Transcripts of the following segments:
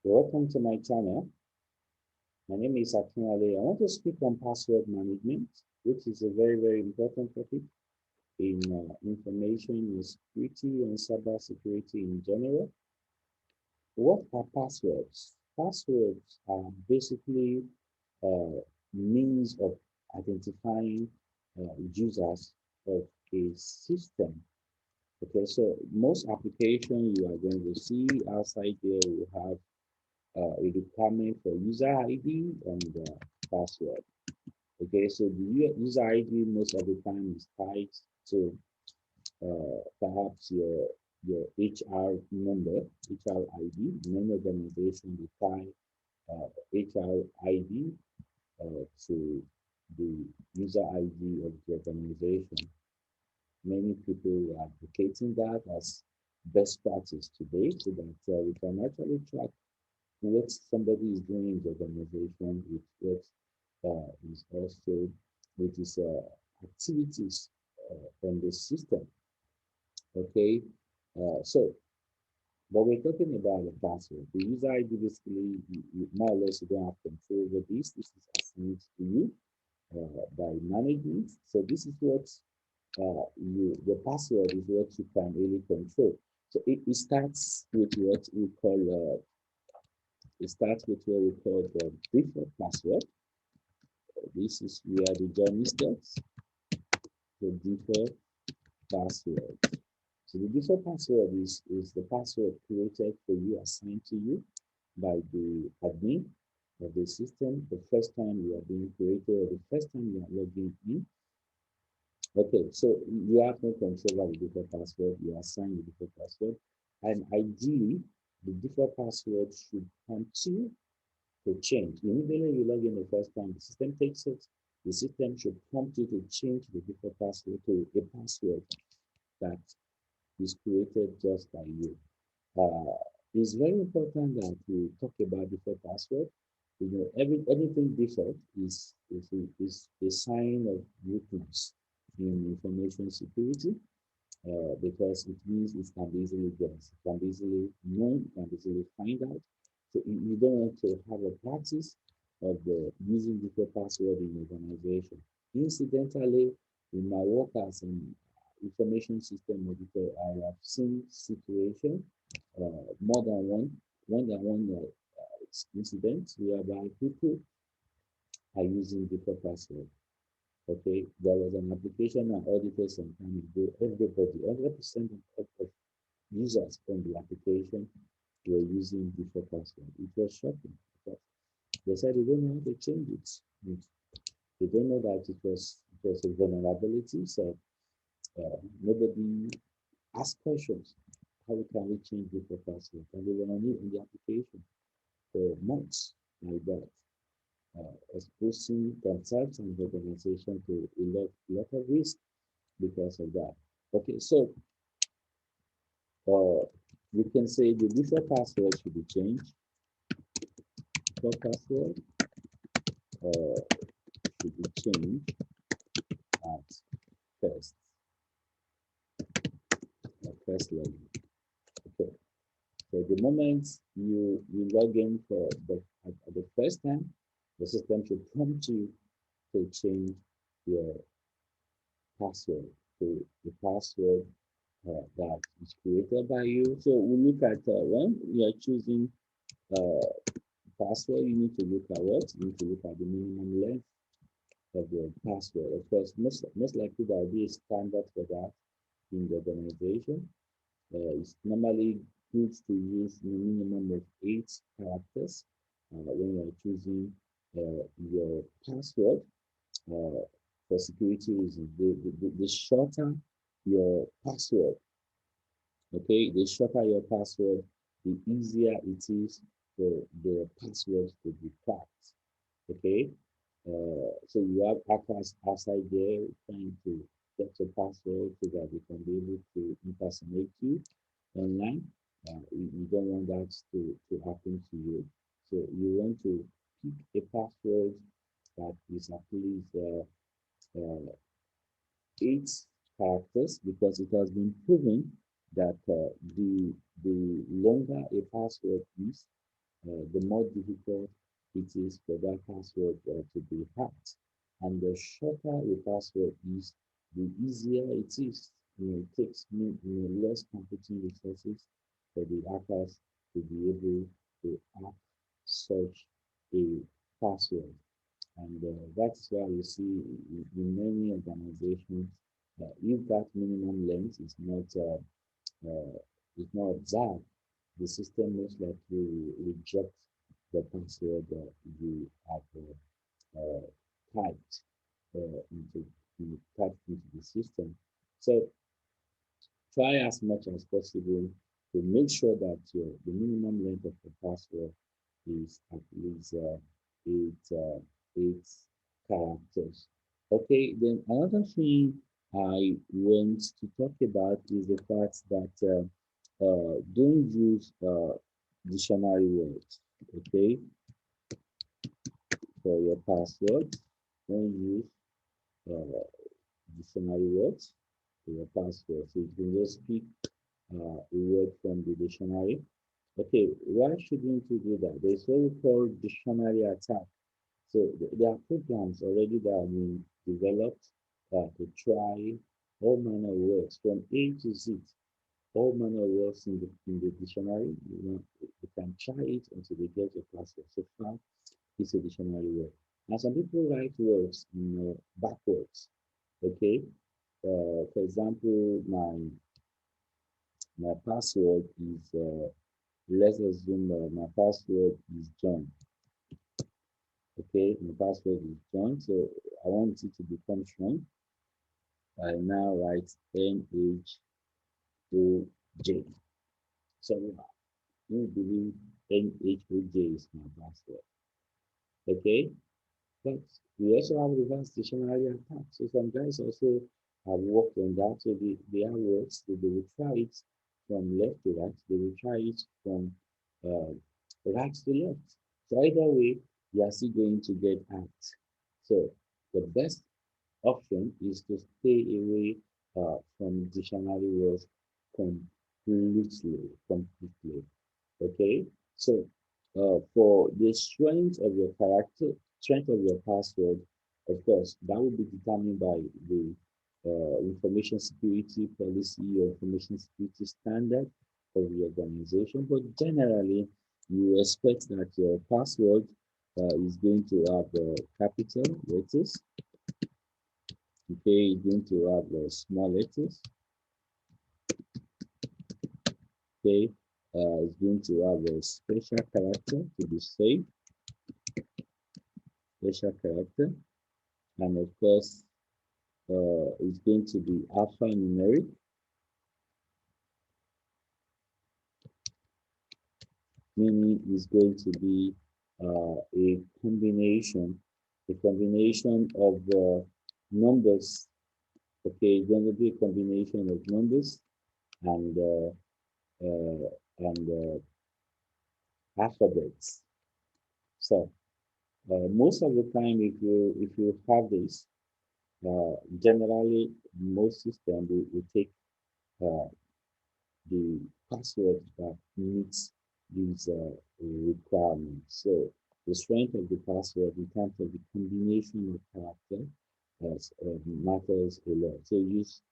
Welcome to my channel. My name is Akinwale. I want to speak on password management, which is a very important topic in information security and cyber security in general. What are passwords? Passwords are basically uh, means of identifying users of a system. Okay, so most applications you are going to see outside there will have a requirement for user ID and password. Okay, so the user ID most of the time is tied to perhaps your HR number, HR ID. Many organizations they tie HR ID to the user ID of the organization. Many people are advocating that as best practice today so that we can actually track what somebody is doing in the organization with what is also with his activities on the system. Okay, so but we're talking about the password. The user ID basically, more or less, you don't have control over this. This is assigned to you by management. So this is what the password is what you can really control. So it starts with what we call it starts with what we call the default password. This is where the journey starts. The default password. So the default password is the password created for you, assigned to you by the admin of the system the first time you are being created or the first time you are logging in. Okay, so you have no control over the default password. You assign the default password, and ideally, the default password should continue to change. Immediately you log in the first time, the system takes it. The system should prompt you to change the default password to a password that is created just by you. Uh, it's very important that we talk about default password. You know, anything default is a sign of weakness in information security because it means it can be easily guessed, it can be easily known, it can be easily find out. So you don't want to have a practice of using default password in organization. Incidentally, in my work as an information system auditor, I have seen situation more than one incident whereby people are using default password. Okay, there was an application I audited some time ago. Everybody, 100% of users on the application were using default password. It was shocking because they said they don't know how to change it. They don't know that it was a vulnerability. So nobody asked questions. How can we change default password? And they were on it in the application for months like that, exposing themselves and the organization to a lot of risk because of that. Okay, so uh, we can say the default password should be changed. Default password uh, should be changed at first, first login. Okay, so the moment you log in for at the first time, the system should prompt you to change your password to the password that is created by you. So we look at when you are choosing uh, password, you need to look at what? You need to look at the minimum length of your password. Of course, most likely there will be a standard for that in the organization. It's normally good to use a minimum of 8 characters when you are choosing your password for security reasons. The shorter your password, okay, the shorter your password, the easier it is for the password to be cracked. Okay, so you have hackers outside there trying to get your password so that they can be able to impersonate you online. You don't want that to happen to you. So you want to pick a password that is at least 8 characters because it has been proven that the longer a password is, the more difficult it is for that password to be hacked. And the shorter a password is, the easier it is. It takes less computing resources for the hackers to be able to hack such a password. And that's why you see in many organizations, if that minimum length uh, is not observed, the system most likely will reject the password that you have typed into typed into the system. So try as much as possible to make sure that the minimum length of the password is at least eight characters. Okay, then another thing I want to talk about is the fact that don't use dictionary words. Okay, for your password, don't use uh, dictionary words for your password. So you can just pick a word from the dictionary. Okay, why shouldn't you do that? There's what we call dictionary attack. So there are programs already that have been developed to try all manner of words from A to Z, all manner of words in the dictionary. You can try it until they get your password. So far, it's a dictionary word. Now, some people write words, backwards. Okay, for example, my password is let's assume my password is John. Okay, my password is John. So I want it to become strong. I now write NHOJ. So you believe NHOJ is my password. Okay, but we also have reverse dictionary attack. So some guys also have worked on that. So they have words, so they will try it from left to right. They will try it from uh, right to left. So either way, you are still going to get hacked. So the best option is to stay away from dictionary words completely. Okay, so for the strength of your password, of course, that will be determined by the information security policy or information security standard of the organization. But generally, you expect that your password is going to have capital letters. Okay, it's going to have small letters. Okay, it's going to have a special character to be saved, special character, and of course, it's going to be alphanumeric, meaning it's going to be a combination of numbers. Okay, it's going to be a combination of numbers and alphabets. So most of the time, if you have this, generally most systems will take uh, the password that meets these requirements. So the strength of the password in terms of the combination of character matters a lot. So use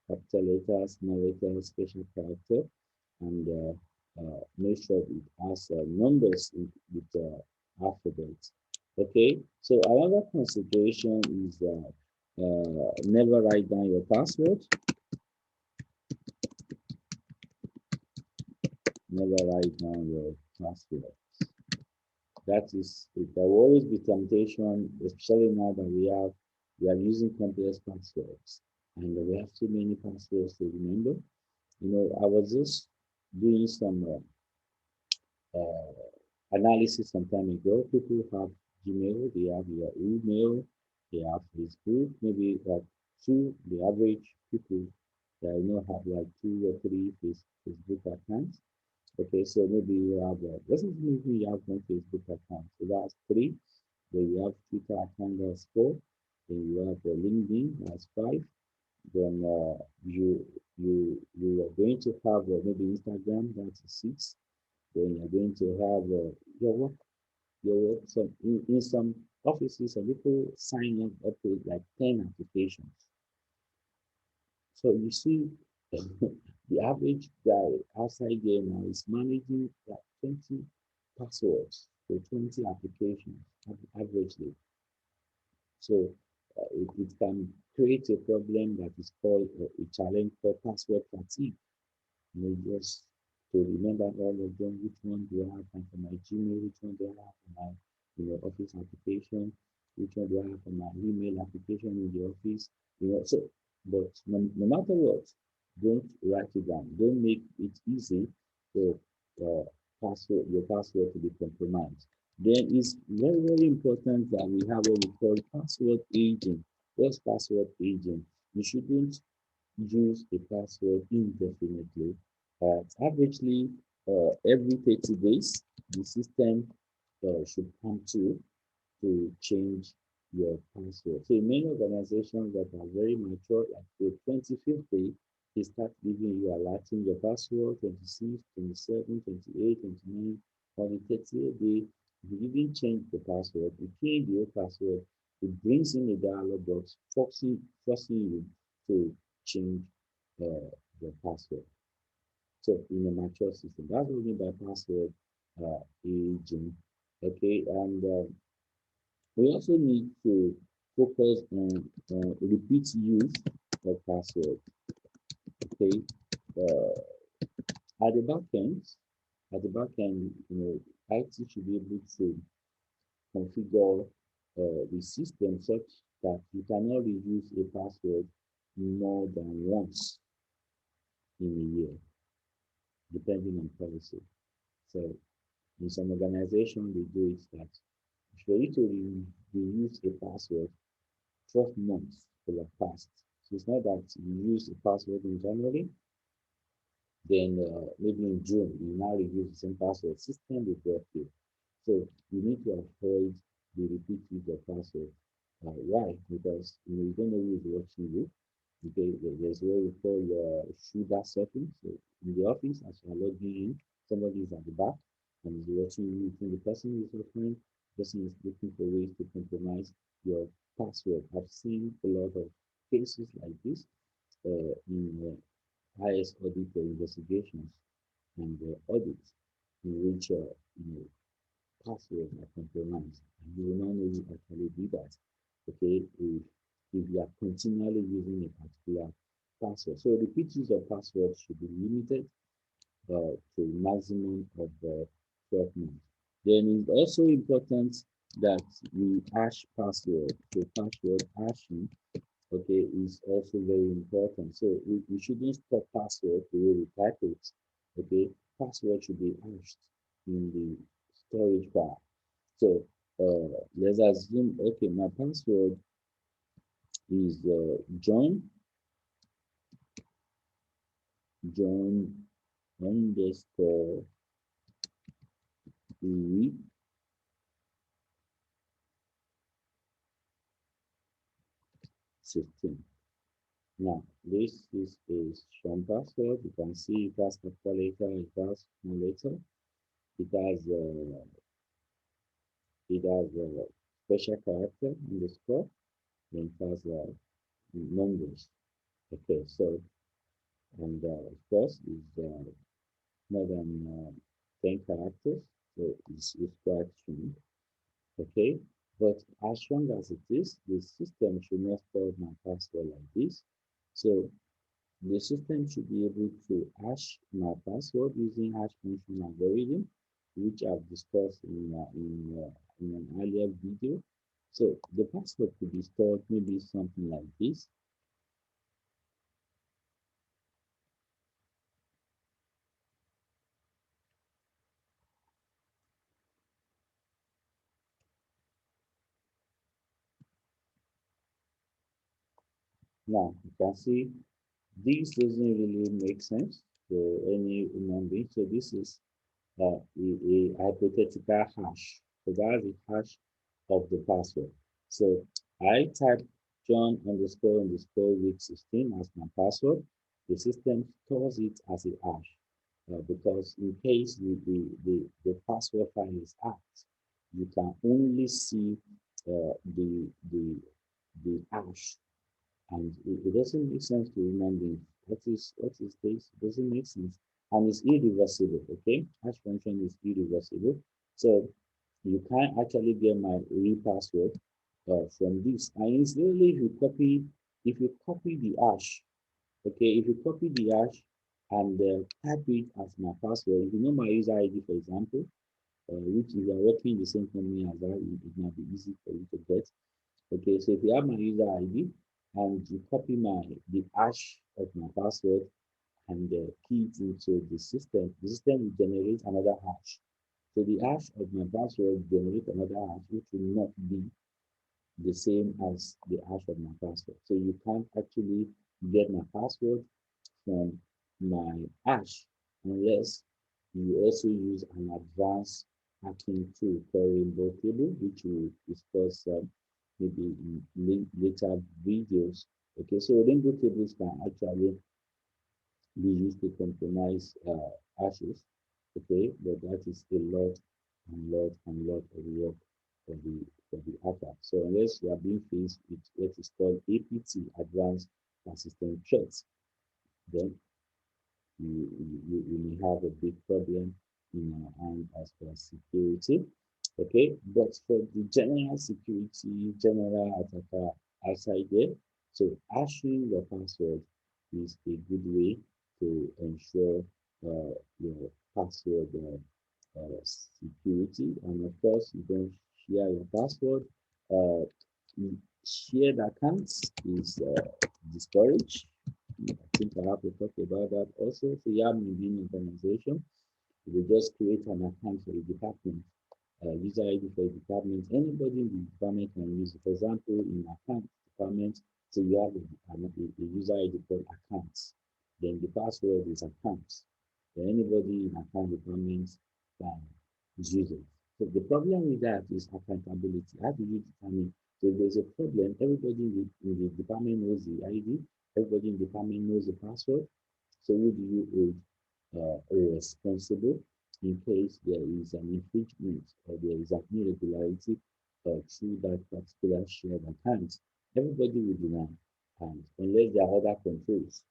capital letters, small letters, special character, and make sure it has numbers with alphabets. Okay, so another consideration is never write down your password. Never write down your password. That is, there will always be temptation, especially now that we are using complex passwords, and we have too many passwords to remember. I was just doing some uh, analysis some time ago. People have Gmail, they have their email, they have Facebook, maybe like the average people that I know have like two or three Facebook accounts. Okay, so maybe you have, let's assume you have one Facebook account. So that's three. Then you have Twitter account, that's four. Then you have LinkedIn, that's five. Then you are going to have maybe Instagram, that's six. Then you're going to have your work, your work. Some in some offices, some people sign up with like 10 applications. So you see, the average guy outside there now is managing like 20 passwords for 20 applications averagely. So it can create a problem that is called a challenge for password fatigue. You know, just to remember all of them, which one do I have for my Gmail, which one do I have for my office application, which one do I have for my email application in the office, so but no matter what, don't write it down. Don't make it easy for uh, your password to be compromised. Then it's very, very important that we have what we call password aging. What's password aging? You shouldn't use a password indefinitely. Averagely, every 30 days, the system should come to change your password. So in many organizations that are very mature, like the 25th day, they start giving you alerting your password, 26, 27, 28, 29. On the 30th day, if you didn't change the password, you change your password, it brings in a dialog box forcing you to change the password. So in a mature system, that's what we mean by password aging. Okay, and we also need to focus on repeat use of password. Okay, uh, at the back end, IT should be able to configure the system such that you cannot reuse a password more than once in a year, depending on policy. So in some organization, they do it that for you to reuse a password 12 months will have passed. So it's not that you use a password in January, then maybe in June, you now use the same password. System will block you. So you need to avoid the repeat use of password. Why? Because you don't know who is watching you. Okay, there's what we call shooter setting. So in the office, as you are logging in, somebody is at the back and is watching you. You think the person is your friend, the person is looking for ways to compromise your password. I've seen a lot of cases like this in highest audit investigations and audits in which passwords are compromised. And you will not know who actually did that. Okay, if you are continually using a particular password. So repeat use of passwords should be limited to maximum of 12 months. Then it's also important that we hash password. So password hashing, okay, is also very important. So we shouldn't stop password the way we type it. Okay, password should be hashed in the storage bar. So let's assume, okay, my password is John underscore Louis 16. Now, this is a strong password. You can see it has capital letter, it has small letter, it has special character underscore, then it has numbers. Okay, so and of course is more than 10 characters, so it's quite strong. Okay, but as strong as it is, the system should not store my password like this. So the system should be able to hash my password using hash function algorithm, which I've discussed in an earlier video. So the password could be stored maybe something like this. Now you can see this doesn't really make sense to any human being. So this is a hypothetical hash. So that's the hash of the password. So I type John underscore week 16 as my password. The system stores it as a hash. because in case the password file is hacked, you can only see the hash, and it doesn't make sense to remember what is this. It doesn't make sense, and it's irreversible. Okay, hash function is irreversible, so you can't actually get my real password from this. And incidentally, if you copy the hash, okay, if you copy the hash and type it as my password, if you know my user ID, for example, which if you are working in the same company as I, it might be easy for you to get. Okay, so if you have my user ID and you copy the hash of my password and key it into the system will generate another hash. So the hash of my password generate another hash, which will not be the same as the hash of my password. So you can't actually get my password from my hash unless you also use an advanced hacking tool called Rainbow Table, which we will discuss maybe in later videos. Okay, so Rainbow tables can actually be used to compromise hashes. Okay, but that is a lot and lot and lot of work for the hacker. So unless you are being faced with what is called APT, Advanced Persistent Threats, then you may have a big problem in our hand as far as security. Okay, but for the general security, general attacker outside there, so hashing your password is a good way to ensure your password security. And of course, you don't share your password. Uh, Shared accounts is discouraged. I think I have to talk about that also. So you have within organization, you just create an account for a department, user ID for a department. Anybody in the department can use it. For example, in account department, so you have a user ID called accounts. Then the password is accounts. Then anybody in account department can use it. So the problem with that is accountability. How do you determine? So if there's a problem, everybody in the department knows the ID, everybody in the department knows the password. So who do you hold responsible in case there is an infringement or there is an irregularity through that particular shared account? Everybody will deny, and unless there are other controls,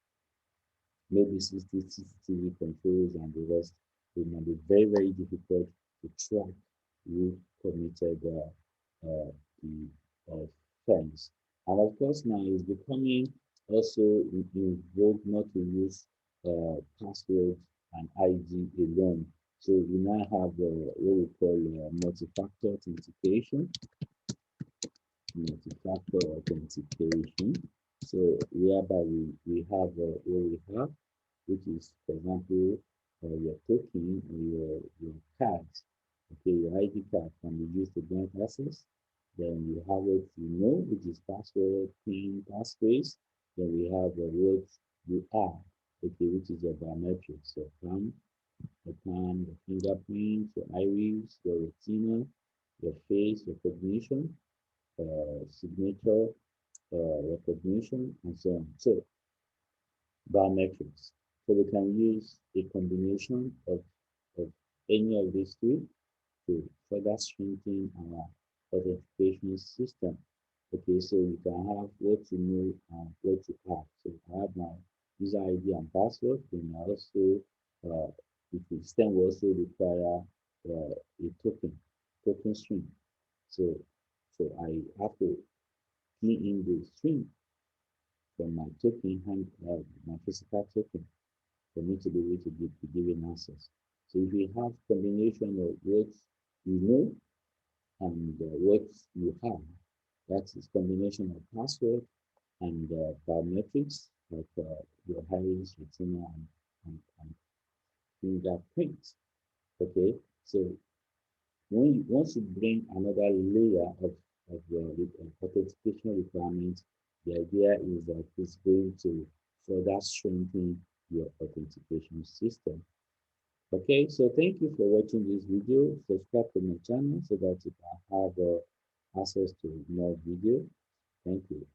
maybe CCTV controls and the rest, it might be very, very difficult to track who committed the offense. And of course, now it's becoming also in vogue not to use password and ID alone. So we now have what we call multi-factor authentication, multi-factor authentication. So whereby we have what we have, which is, for example, your token or your card. Okay, your ID card can be used to grant access. Then you have what you know, which is password, PIN, passphrase. Then we have what you are, okay, which is your biometrics, your fingerprint, your iris, your retina, your face recognition, signature recognition, and so on. So biometrics. So we can use a combination of any of these two to further strengthen our authentication system. Okay, so you can have what you know and what you have. So I have my user ID and password, then I also the system will also require a token string. So I have to key in the string from my token my physical token for me to be able to be given access. So if you have combination of what you know and what you have, that is combination of password and biometrics like your iris, retina, and fingerprint. Okay, so once you bring another layer of your authentication requirements, the idea is that it's going to further strengthen your authentication system. Okay, so thank you for watching this video. Subscribe to my channel so that you can have access to more videos. Thank you.